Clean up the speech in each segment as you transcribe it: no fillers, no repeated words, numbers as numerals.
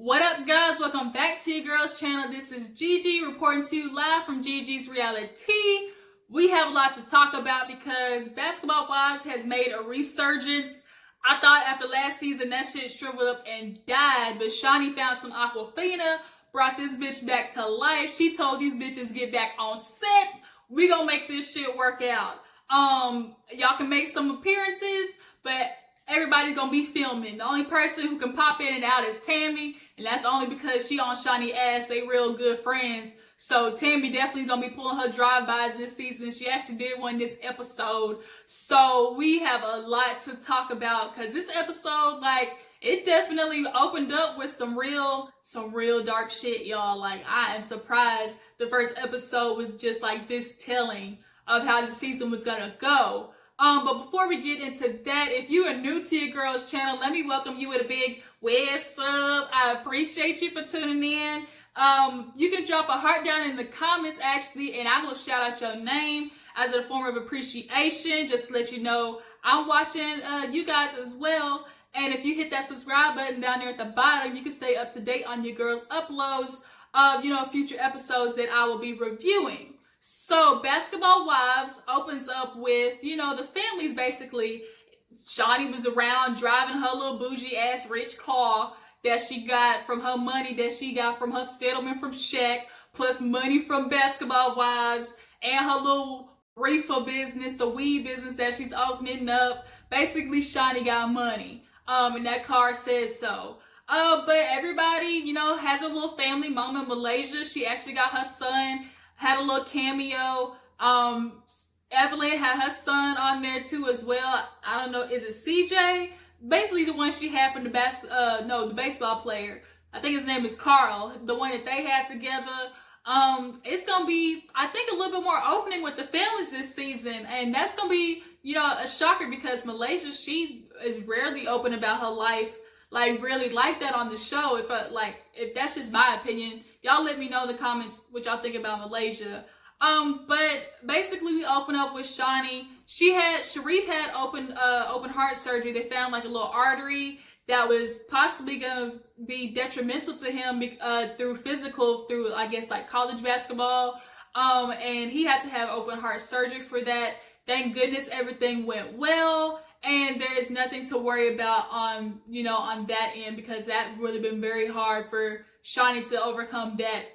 What up, guys? Welcome back to your girls channel. This is Gigi reporting to you live from Gigi's Reality. We have a lot to talk about because Basketball Wives has made a resurgence. I thought after last season that shit shriveled up and died, but Shaunie found some Aquafina, brought this bitch back to life. She told these bitches get back on set. We gonna make this shit work out. Y'all can make some appearances, but everybody's gonna be filming. The only person who can pop in and out is Tammie, and that's only because she on Shaunie's ass. They real good friends. So Tammie definitely gonna be pulling her drive-bys this season. She actually did one this episode. So we have a lot to talk about because this episode, like, it definitely opened up with some real dark shit, y'all. Like, I am surprised the first episode was just like this telling of how the season was gonna go. But before we get into that, if you are new to your girls channel, let me welcome you with a big what's up. I appreciate you for tuning in. You can drop a heart down in the comments actually, and I will shout out your name as a form of appreciation, just to let you know I'm watching you guys as well. And if you hit that subscribe button down there at the bottom, you can stay up to date on your girls' uploads of, future episodes that I will be reviewing. So Basketball Wives opens up with, the families basically. Shaunie was around driving her little bougie ass rich car that she got from her money that she got from her settlement from Shaq, plus money from Basketball Wives and her little reefer business, the weed business that she's opening up. Basically, Shaunie got money. And that car says so. But everybody, has a little family moment in Malaysia. She actually got her son, had a little cameo. Evelyn had her son on there too as well. I don't know, is it CJ? Basically the one she had from the the baseball player. I think his name is Carl, the one that they had together. It's gonna be, I think, a little bit more opening with the families this season, and that's gonna be, a shocker because Malaysia, she is rarely open about her life, like really like that on the show. If that's just my opinion, y'all let me know in the comments what y'all think about Malaysia. But basically we open up with Shaunie. Sharif had open heart surgery. They found like a little artery that was possibly gonna be detrimental to him through I guess like college basketball. And he had to have open heart surgery for that. Thank goodness everything went well, and there is nothing to worry about on that end, because that would have been very hard for Shaunie to overcome that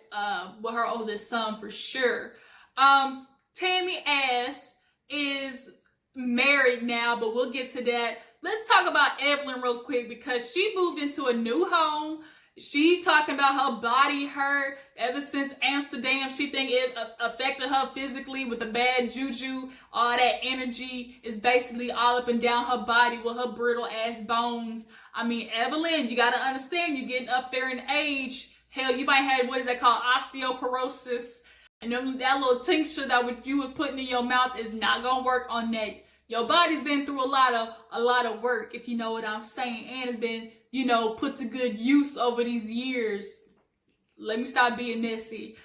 with her oldest son for sure. Tammie ass is married now, but we'll get to that. Let's talk about Evelyn real quick because she moved into a new home. She talking about her body hurt ever since Amsterdam. She think it affected her physically with the bad juju. All that energy is basically all up and down her body with her brittle ass bones. I mean, Evelyn, you gotta understand, you're getting up there in age. Hell, you might have, what is that called, osteoporosis. And that little tincture that you was putting in your mouth is not gonna work on that. Your body's been through a lot of work, if you know what I'm saying, and it's been, put to good use over these years. Let me stop being messy.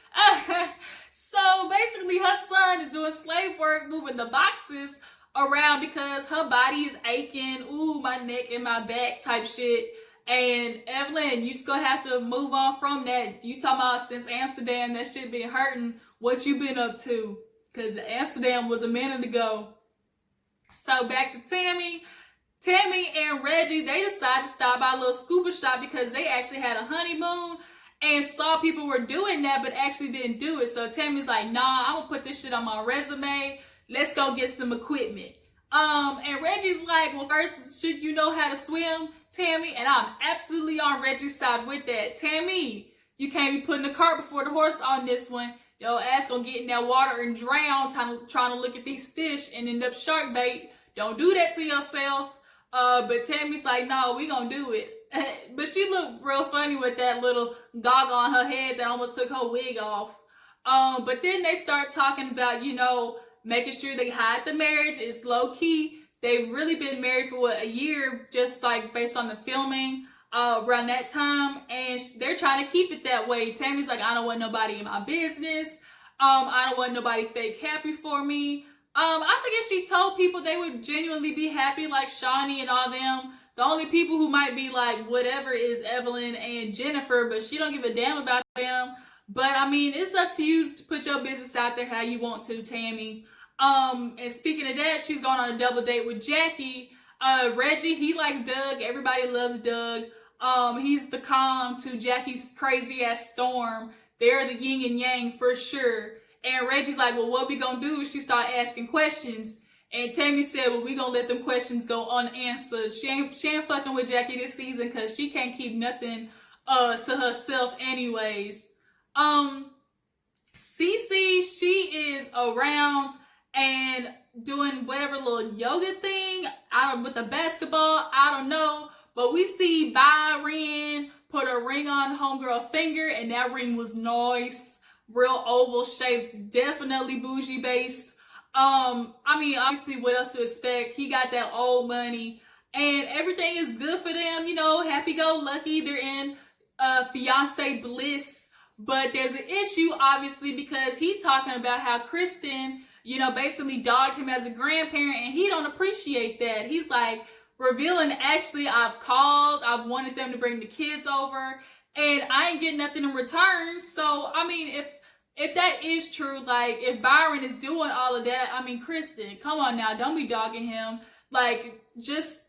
So basically, her son is doing slave work, moving the boxes around because her body is aching. Ooh, my neck and my back type shit. And Evelyn, you just gonna have to move on from that. You talking about since Amsterdam, that shit been hurting. What you been up to? Because Amsterdam was a minute ago. So back to Tammie. Tammie and Reggie, they decided to stop by a little scuba shop because they actually had a honeymoon and saw people were doing that but actually didn't do it. So Tammie's like, nah, I'm gonna put this shit on my resume. Let's go get some equipment. And Reggie's like, well, first, should you know how to swim, Tammie? And I'm absolutely on Reggie's side with that. Tammie, you can't be putting the cart before the horse on this one. Your ass gonna get in that water and drown trying to look at these fish and end up shark bait. Don't do that to yourself. But Tammie's like, no, we gonna do it. But she looked real funny with that little goggle on her head that almost took her wig off. But then they start talking about, making sure they hide the marriage. It's low key. They've really been married for a year, just like based on the filming around that time, and they're trying to keep it that way. Tammie's like, I don't want nobody in my business. I don't want nobody fake happy for me. I think if she told people they would genuinely be happy, like Shaunie and all them, The only people who might be like whatever is Evelyn and Jennifer, but she don't give a damn about them. But I mean, it's up to you to put your business out there how you want to, Tammie. And speaking of that, she's going on a double date with Jackie. Reggie, he likes Doug. Everybody loves Doug. He's the calm to Jackie's crazy ass storm. They're the yin and yang for sure. And Reggie's like, well, what we gonna do if she start asking questions? And Tammie said, well, we gonna let them questions go unanswered. She ain't fucking with Jackie this season because she can't keep nothing to herself anyways. Cece, she is around and doing whatever little yoga thing with the basketball. I don't know. But we see Byron put a ring on homegirl finger, and that ring was nice. Real oval shapes, definitely bougie based. I mean, obviously, what else to expect? He got that old money, and everything is good for them. You know, happy-go-lucky. They're in fiance bliss. But there's an issue, obviously, because he's talking about how Kristen, you know, basically dogged him as a grandparent, and he don't appreciate that. He's like, revealing, actually, I've called, I've wanted them to bring the kids over, and I ain't getting nothing in return. So, I mean, if that is true, like, if Byron is doing all of that, I mean, Kristen, come on now, don't be dogging him. Like, just,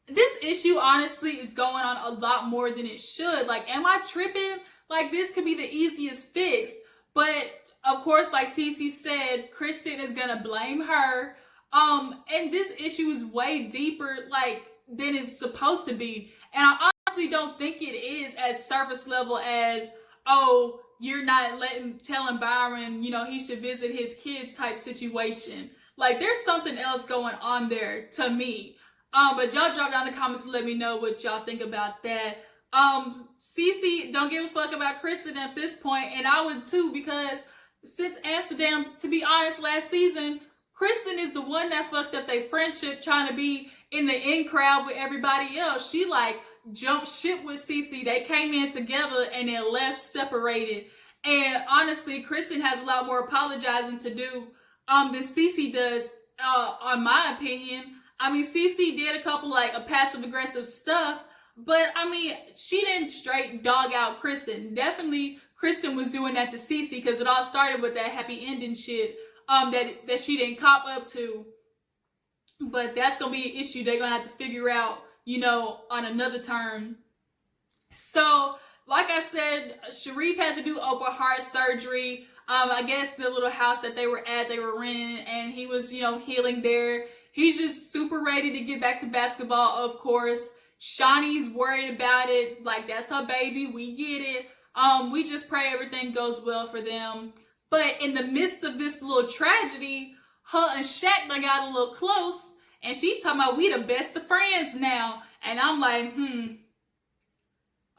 this issue, honestly, is going on a lot more than it should. Like, am I tripping? Like, this could be the easiest fix. But, of course, like Cece said, Kristen is gonna blame her. And this issue is way deeper, like, than it's supposed to be. And I honestly don't think it is as surface level as, oh, you're not telling Byron, you know, he should visit his kids type situation. Like, there's something else going on there to me. But y'all drop down in the comments and let me know what y'all think about that. Cece don't give a fuck about Kristen at this point, and I would too, because since Amsterdam, to be honest, last season, Kristen is the one that fucked up their friendship trying to be in the in crowd with everybody else. She like jumped ship with Cece. They came in together and then left separated. And honestly, Kristen has a lot more apologizing to do than Cece does, on my opinion. I mean, Cece did a couple like a passive aggressive stuff, but I mean, she didn't straight dog out Kristen. Definitely Kristen was doing that to Cece because it all started with that happy ending shit. That she didn't cop up to. But that's going to be an issue they're going to have to figure out, you know, on another turn. So, like I said, Sharif had to do open heart surgery. I guess the little house that they were at, they were renting, and he was, you know, healing there. He's just super ready to get back to basketball, of course. Shaunie's worried about it. Like, that's her baby. We get it. We just pray everything goes well for them. But in the midst of this little tragedy, her and Shaq got a little close, and she talking about we the best of friends now. And I'm like,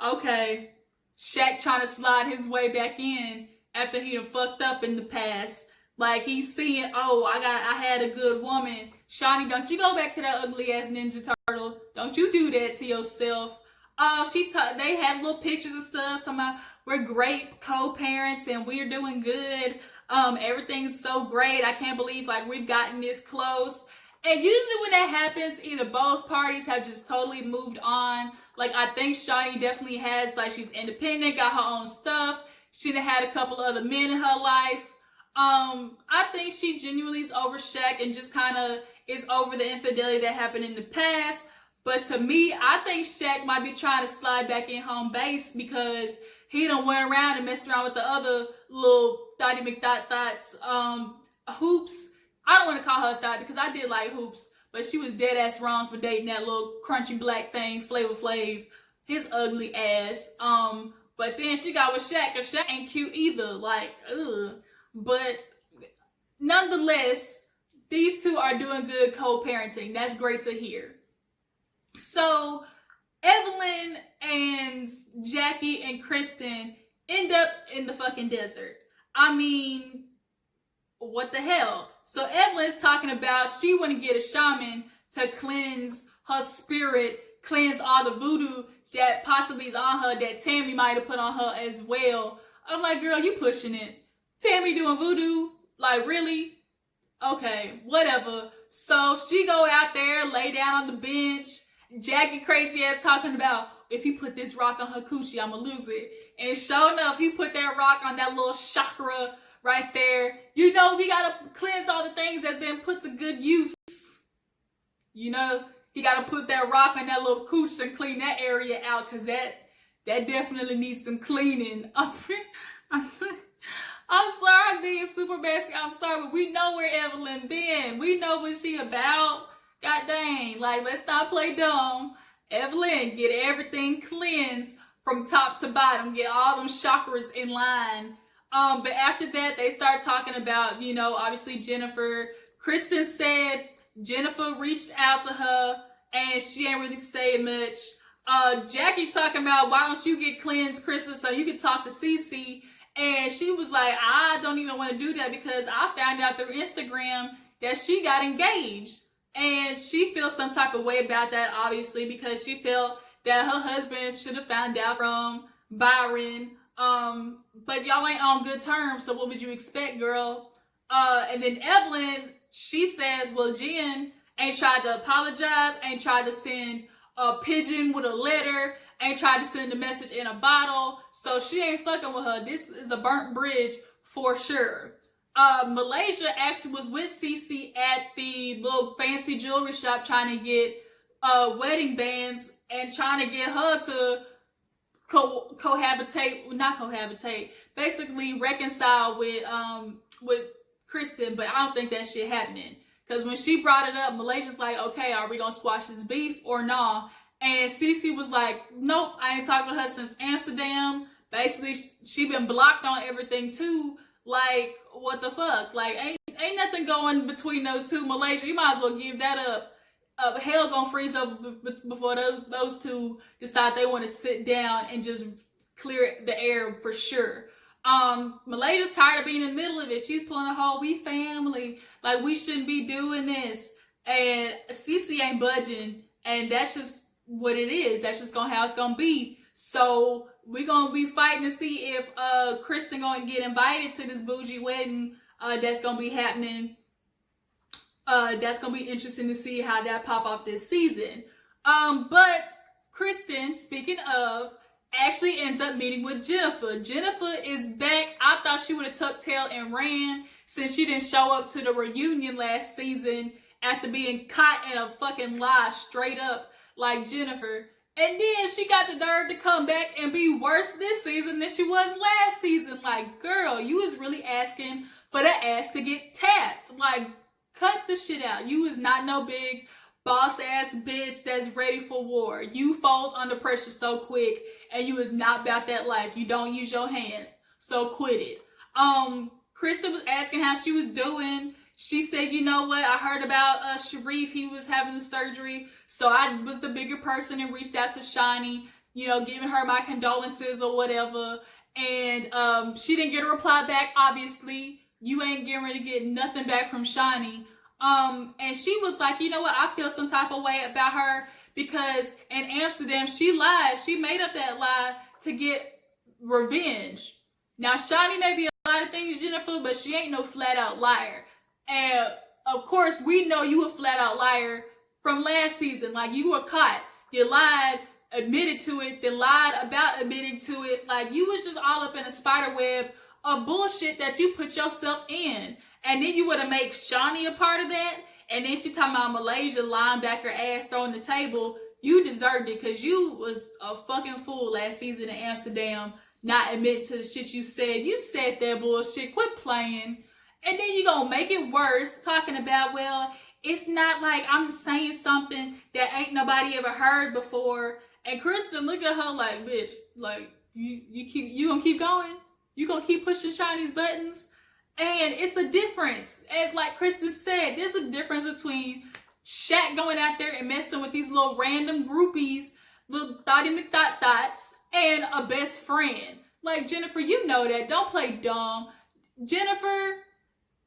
okay. Shaq trying to slide his way back in after he done fucked up in the past. Like, he's seeing, oh, I had a good woman. Shaunie, don't you go back to that ugly ass Ninja Turtle. Don't you do that to yourself. They had little pictures and stuff talking about we're great co-parents and we're doing good. Everything's so great. I can't believe like we've gotten this close. And usually when that happens, either both parties have just totally moved on. Like, I think Shaunie definitely has, like, she's independent, got her own stuff. She done had a couple other men in her life. I think she genuinely is over Shaq and just kind of is over the infidelity that happened in the past. But to me, I think Shaq might be trying to slide back in home base because he done went around and messed around with the other little Thotty McDot-Thots, Hoops. I don't want to call her Thot because I did like Hoops, but she was dead ass wrong for dating that little crunchy black thing, Flavor Flav, his ugly ass. But then she got with Shaq, because Shaq ain't cute either. Like, ugh. But nonetheless, these two are doing good co-parenting. That's great to hear. So, Evelyn and Jackie and Kristen end up in the fucking desert. I mean, what the hell? So Evelyn's talking about she want to get a shaman to cleanse her spirit, cleanse all the voodoo that possibly is on her that Tammie might have put on her as well. I'm like, girl, you pushing it. Tammie doing voodoo? Like, really? Okay, whatever. So she go out there, lay down on the bench. Jackie crazy ass talking about, if he put this rock on her coochie, I'ma lose it. And sure enough, he put that rock on that little chakra right there. You know, we gotta cleanse all the things that's been put to good use. You know, he gotta put that rock on that little cooch and clean that area out, because that definitely needs some cleaning. I'm sorry I'm being super messy. I'm sorry, but we know where Evelyn been. We know what she about. God dang, like, let's not play dumb. Evelyn, get everything cleansed from top to bottom. Get all them chakras in line. But after that, they start talking about, you know, obviously Jennifer. Kristen said Jennifer reached out to her and she ain't really saying much. Jackie talking about, why don't you get cleansed, Kristen, so you can talk to Cece. And she was like, I don't even want to do that because I found out through Instagram that she got engaged. And she feels some type of way about that, obviously, because she felt that her husband should have found out from Byron. But y'all ain't on good terms, so what would you expect, girl? And then Evelyn, she says, well, Jen ain't tried to apologize, ain't tried to send a pigeon with a letter, ain't tried to send a message in a bottle, so she ain't fucking with her. This is a burnt bridge for sure. Malaysia actually was with Cece at the little fancy jewelry shop trying to get wedding bands and trying to get her to basically reconcile with Kristen, but I don't think that shit happening. Because when she brought it up, Malaysia's like, okay, are we gonna squash this beef or nah? And Cece was like, nope, I ain't talked to her since Amsterdam. Basically, she been blocked on everything too. Like, what the fuck? Like, ain't nothing going between those two. Malaysia, you might as well give that up. Hell gonna freeze up before those two decide they want to sit down and just clear the air for sure. Malaysia's tired of being in the middle of it. She's pulling a whole we family. Like, we shouldn't be doing this. And Cece ain't budging. And that's just what it is. That's just how it's gonna be. So we're gonna be fighting to see if Kristen gonna get invited to this bougie wedding that's gonna be happening. That's gonna be interesting to see how that pop off this season. But Kristen, speaking of, actually ends up meeting with Jennifer. Jennifer is back. I thought she would have tucked tail and ran since she didn't show up to the reunion last season after being caught in a fucking lie straight up like Jennifer. And then she got the nerve to come back and be worse this season than she was last season. Like, girl, you was really asking for that ass to get tapped. Like, cut the shit out. You is not no big boss ass bitch that's ready for war. You fold under pressure so quick, and you is not about that life. You don't use your hands, so quit it. Krista was asking how she was doing. She said, you know what, I heard about Sharif, he was having the surgery, so I was the bigger person and reached out to Shaunie, you know, giving her my condolences or whatever. And she didn't get a reply back, obviously. You ain't getting ready to get nothing back from Shaunie. And she was like, you know what, I feel some type of way about her because in Amsterdam, she lied. She made up that lie to get revenge. Now, Shaunie may be a lot of things, Jennifer, but she ain't no flat out liar. And of course, we know you a flat out liar from last season. Like, you were caught. You lied, admitted to it, then lied about admitting to it. Like, you was just all up in a spider web of bullshit that you put yourself in. And then you would have made Shaunie a part of that. And then she talking about Malaysia lying back her ass, throwing the table. You deserved it because you was a fucking fool last season in Amsterdam, not admitting to the shit you said. You said that bullshit. Quit playing. And then you gonna make it worse, talking about, well, it's not like I'm saying something that ain't nobody ever heard before. And Kristen look at her like, bitch, like, you gonna keep going? You gonna keep pushing Shaunie's buttons? And it's a difference. And like Kristen said, there's a difference between Shaq going out there and messing with these little random groupies, little thotty McDot-dots, and a best friend. Like, Jennifer, you know that. Don't play dumb. Jennifer,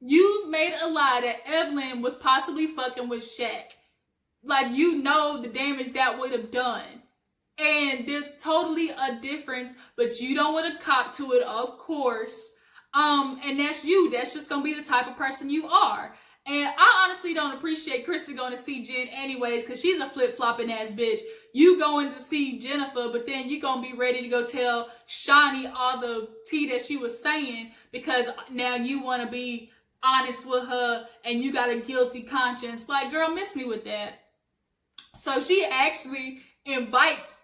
you made a lie that Evelyn was possibly fucking with Shaq. Like, you know the damage that would have done. And there's totally a difference, but you don't want to cop to it, of course. And that's you. That's just gonna be the type of person you are. And I honestly don't appreciate Kristen going to see Jen anyways, because she's a flip-flopping ass bitch. You going to see Jennifer, but then you going to be ready to go tell Shaunie all the tea that she was saying, because now you want to be honest with her and you got a guilty conscience. Like, girl, miss me with that. So she actually invites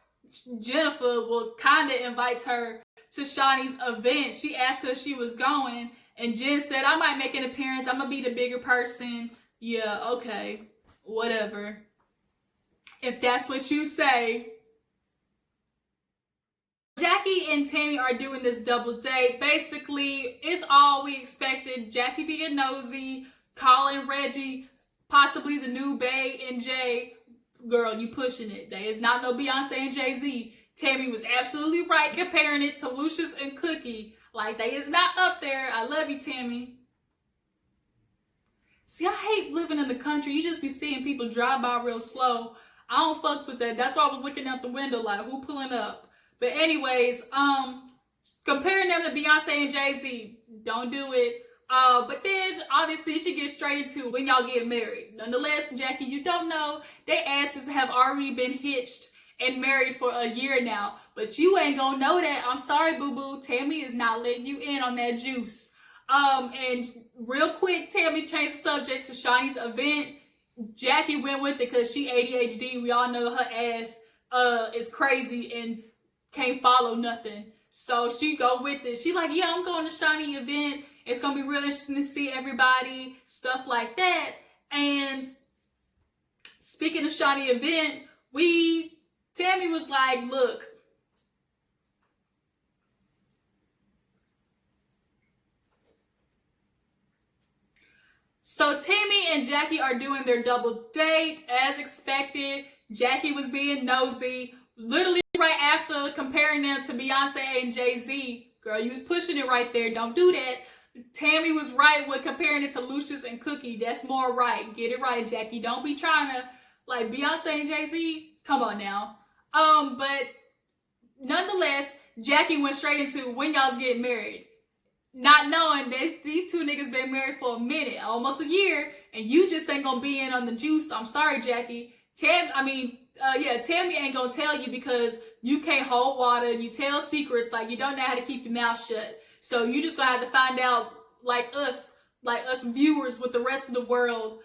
Jennifer, well, kind of invites her to Shaunie's event. She asked her if she was going, and Jen said, I might make an appearance. I'm going to be the bigger person. Yeah, okay, whatever. If that's what you say. Jackie and Tammie are doing this double date. Basically, it's all we expected. Jackie being nosy, calling Reggie possibly the new Bay and Jay. Girl, you pushing it. There is not no Beyonce and Jay-Z. Tammie was absolutely right comparing it to Lucius and Cookie. Like, they is not up there. I love you, Tammie. See, I hate living in the country. You just be seeing people drive by real slow. I don't fucks with that. That's why I was looking out the window like, who pulling up? But anyways, comparing them to Beyonce and Jay-Z, don't do it. But then, obviously, she gets straight into when y'all get married. Nonetheless, Jackie, you don't know, their asses have already been hitched and married for a year now. But you ain't gonna know that. I'm sorry, boo-boo. Tammie is not letting you in on that juice. And real quick, Tammie changed the subject to Shaunie's event. Jackie went with it because she ADHD. We all know her ass is crazy and can't follow nothing. So she go with it. She like, yeah, I'm going to Shaunie event. It's going to be real interesting to see everybody, stuff like that. And speaking of Shaunie event, Tammie was like, look, so Tammie and Jackie are doing their double date as expected. Jackie was being nosy. Literally right after comparing them to Beyonce and Jay-Z. Girl, you was pushing it right there. Don't do that. Tammie was right with comparing it to Lucius and Cookie. That's more right. Get it right, Jackie. Don't be trying to, like, Beyonce and Jay-Z. Come on now. But nonetheless, Jackie went straight into when y'all's getting married. Not knowing that these two niggas been married for a minute, almost a year, and you just ain't gonna be in on the juice. I'm sorry, Jackie. Tammie ain't gonna tell you because you can't hold water. You tell secrets, like you don't know how to keep your mouth shut. So you just gonna have to find out, like us viewers with the rest of the world,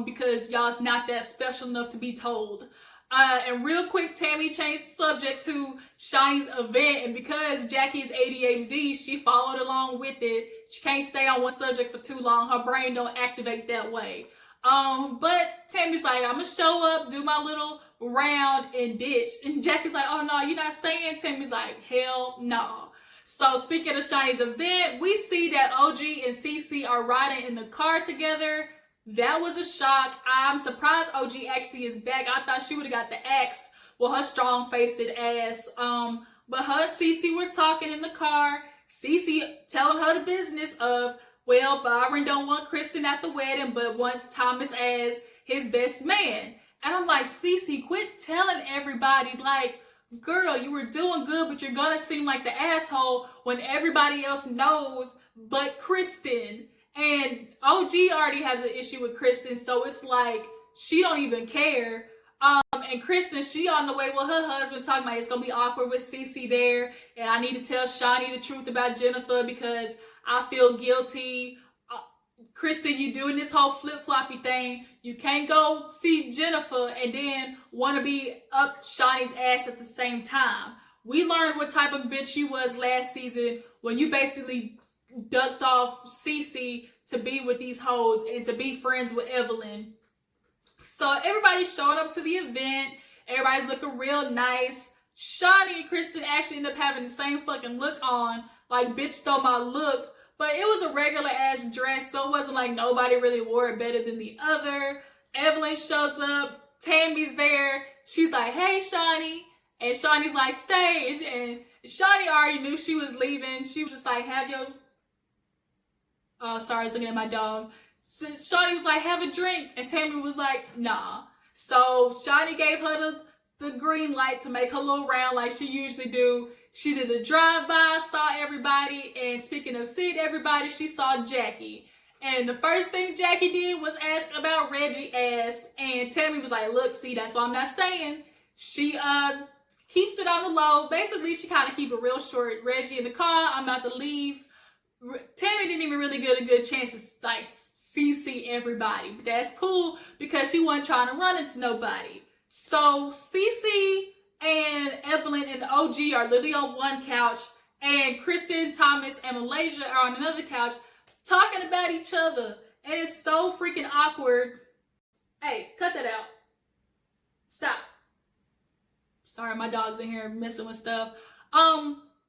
because y'all's not that special enough to be told. And real quick, Tammie changed the subject to Shaunie's event, and because Jackie is ADHD, she followed along with it. She can't stay on one subject for too long. Her brain don't activate that way. But Tammie's like, I'm gonna show up, do my little round, and ditch. And Jackie's like, oh no, you're not staying? Tammie's like, hell no. So speaking of Shaunie's event, we see that OG and Cece are riding in the car together. That was a shock. I'm surprised OG actually is back. I thought she would have got the axe with her strong-faced ass. But her and Cece were talking in the car. Cece telling her the business of, well, Byron don't want Kristen at the wedding, but wants Thomas as his best man. And I'm like, Cece, quit telling everybody, like, girl, you were doing good, but you're gonna seem like the asshole when everybody else knows but Kristen. And OG already has an issue with Kristen, so it's like, she don't even care. And Kristen, she on the way with her husband talking about it's gonna be awkward with Cece there, and I need to tell Shaunie the truth about Jennifer because I feel guilty. Kristen, you doing this whole flip-floppy thing. You can't go see Jennifer and then want to be up Shaunie's ass at the same time. We learned what type of bitch you was last season when you basically ducked off Cece to be with these hoes and to be friends with Evelyn. So everybody's showing up to the event. Everybody's looking real nice. Shaunie and Kristen actually ended up having the same fucking look on. Like, bitch stole my look. But it was a regular ass dress, so it wasn't like nobody really wore it better than the other. Evelyn shows up. Tammie's there. She's like, hey, Shaunie. And Shaunie's like, stay. And Shaunie already knew she was leaving. She was just like, have your... Oh, sorry, I was looking at my dog. So Shaunie was like, have a drink. And Tammie was like, nah. So Shaunie gave her the green light to make her little round like she usually do. She did a drive-by, saw everybody, and speaking of seeing everybody, she saw Jackie. And the first thing Jackie did was ask about Reggie ass. And Tammie was like, look, see, that's why I'm not staying. She keeps it on the low. Basically, she kind of keep it real short. Reggie in the car, I'm about to leave. Tammie didn't even really get a good chance to like Cece everybody. But that's cool because she wasn't trying to run into nobody. So Cece and Evelyn and the OG are literally on one couch. And Kristen, Thomas, and Malaysia are on another couch talking about each other. And it's so freaking awkward. Hey, cut that out. Stop. Sorry, my dog's in here messing with stuff.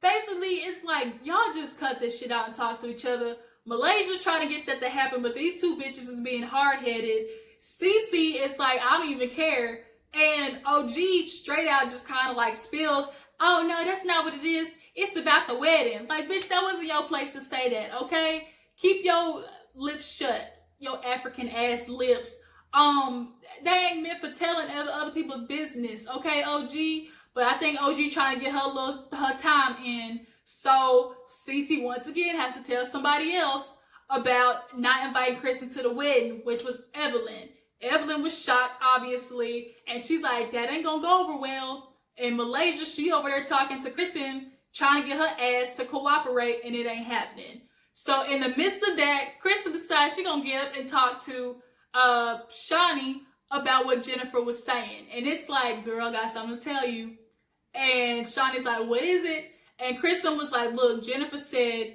Basically, it's like, y'all just cut this shit out and talk to each other. Malaysia's trying to get that to happen, but these two bitches is being hard-headed. Cece is like, I don't even care. And OG straight out just kind of like spills, oh no, that's not what it is. It's about the wedding. Like, bitch, that wasn't your place to say that, okay? Keep your lips shut. Your African ass lips. They ain't meant for telling other people's business, okay, OG? But I think OG trying to get her time in. So Cece once again has to tell somebody else about not inviting Kristen to the wedding, which was Evelyn. Evelyn was shocked, obviously, and she's like, that ain't gonna go over well. In Malaysia, she over there talking to Kristen, trying to get her ass to cooperate, and it ain't happening. So in the midst of that, Kristen decides she gonna get up and talk to Shaunie about what Jennifer was saying. And it's like, girl, I got something to tell you. And Shaunie's like, what is it? And Kristen was like, look, Jennifer said,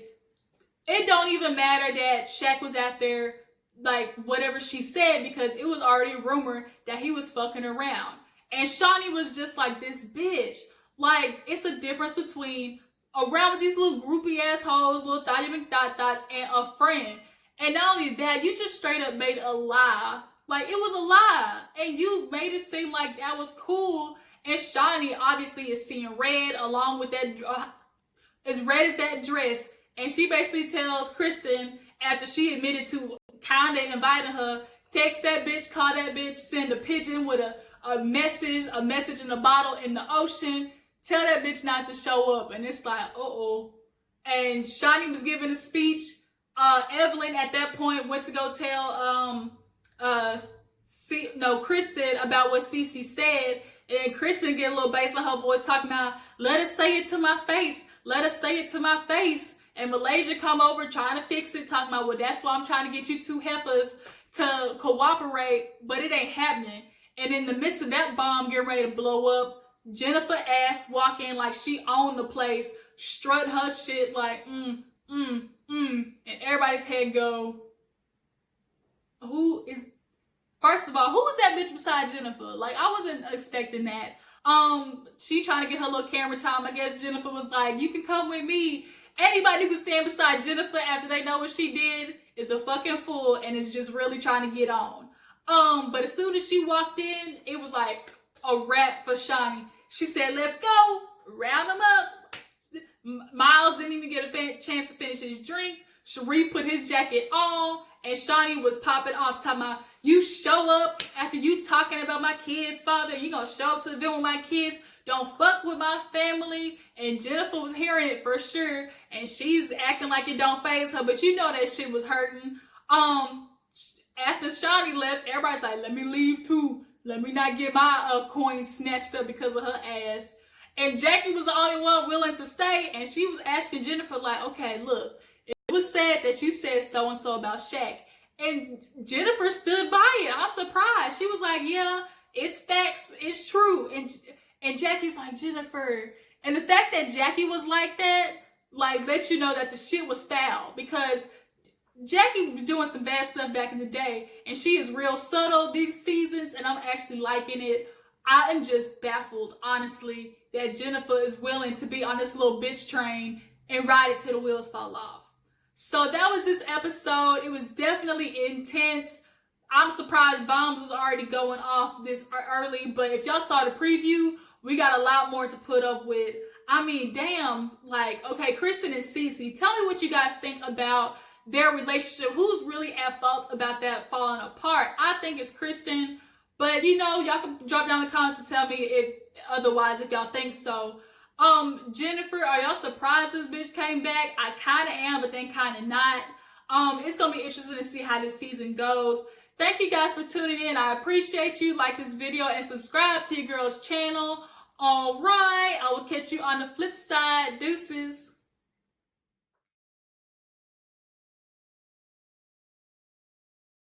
it don't even matter that Shaq was out there, like, whatever she said, because it was already a rumor that he was fucking around. And Shaunie was just like, this bitch. Like, it's the difference between around with these little groupie assholes, little thotty McDot-dots, and a friend. And not only that, you just straight up made a lie. Like, it was a lie. And you made it seem like that was cool. And Shaunie obviously is seeing red along with that, as red as that dress. And she basically tells Kristen, after she admitted to kind of inviting her, text that bitch, call that bitch, send a pigeon with a message in a bottle in the ocean, tell that bitch not to show up. And it's like, uh-oh. And Shaunie was giving a speech. Evelyn at that point went to go tell Kristen about what Cece said. And Kristen get a little bass in her voice talking about, let us say it to my face. Let us say it to my face. And Malaysia come over trying to fix it, talking about, well, that's why I'm trying to get you two heifers to cooperate, but it ain't happening. And in the midst of that bomb getting ready to blow up, Jennifer ass walk in like she owned the place, strut her shit like, and everybody's head go, first of all, who was that bitch beside Jennifer? Like, I wasn't expecting that. She trying to get her little camera time. I guess Jennifer was like, you can come with me. Anybody who can stand beside Jennifer after they know what she did is a fucking fool and is just really trying to get on. But as soon as she walked in, it was like a wrap for Shaunie. She said, let's go, round them up. Miles didn't even get a chance to finish his drink. Sharif put his jacket on, and Shaunie was popping off, talking about, you show up after you talking about my kids' father, you gonna show up to the event with my kids, don't fuck with my family. And Jennifer was hearing it for sure, and she's acting like it don't faze her, but you know that shit was hurting. After Shaunie left, everybody's like, let me leave too. Let me not get my coin snatched up because of her ass. And Jackie was the only one willing to stay, and she was asking Jennifer like, okay, look, it was said that you said so-and-so about Shaq. And Jennifer stood by it. I'm surprised. She was like, yeah, it's facts. It's true. And Jackie's like, Jennifer. And the fact that Jackie was like that, like, lets you know that the shit was foul. Because Jackie was doing some bad stuff back in the day. And she is real subtle these seasons. And I'm actually liking it. I am just baffled, honestly, that Jennifer is willing to be on this little bitch train and ride it till the wheels fall off. So that was this episode. It was definitely intense. I'm surprised bombs was already going off this early, but if y'all saw the preview, we got a lot more to put up with. I mean, damn, like, okay, Kristen and Cece, tell me what you guys think about their relationship. Who's really at fault about that falling apart? I think it's Kristen, but you know, y'all can drop down in the comments and tell me if otherwise, if y'all think so. Jennifer, are y'all surprised this bitch came back? I kind of am, but then kind of not. It's going to be interesting to see how this season goes. Thank you guys for tuning in. I appreciate you. Like this video and subscribe to your girl's channel. All right. I will catch you on the flip side. Deuces.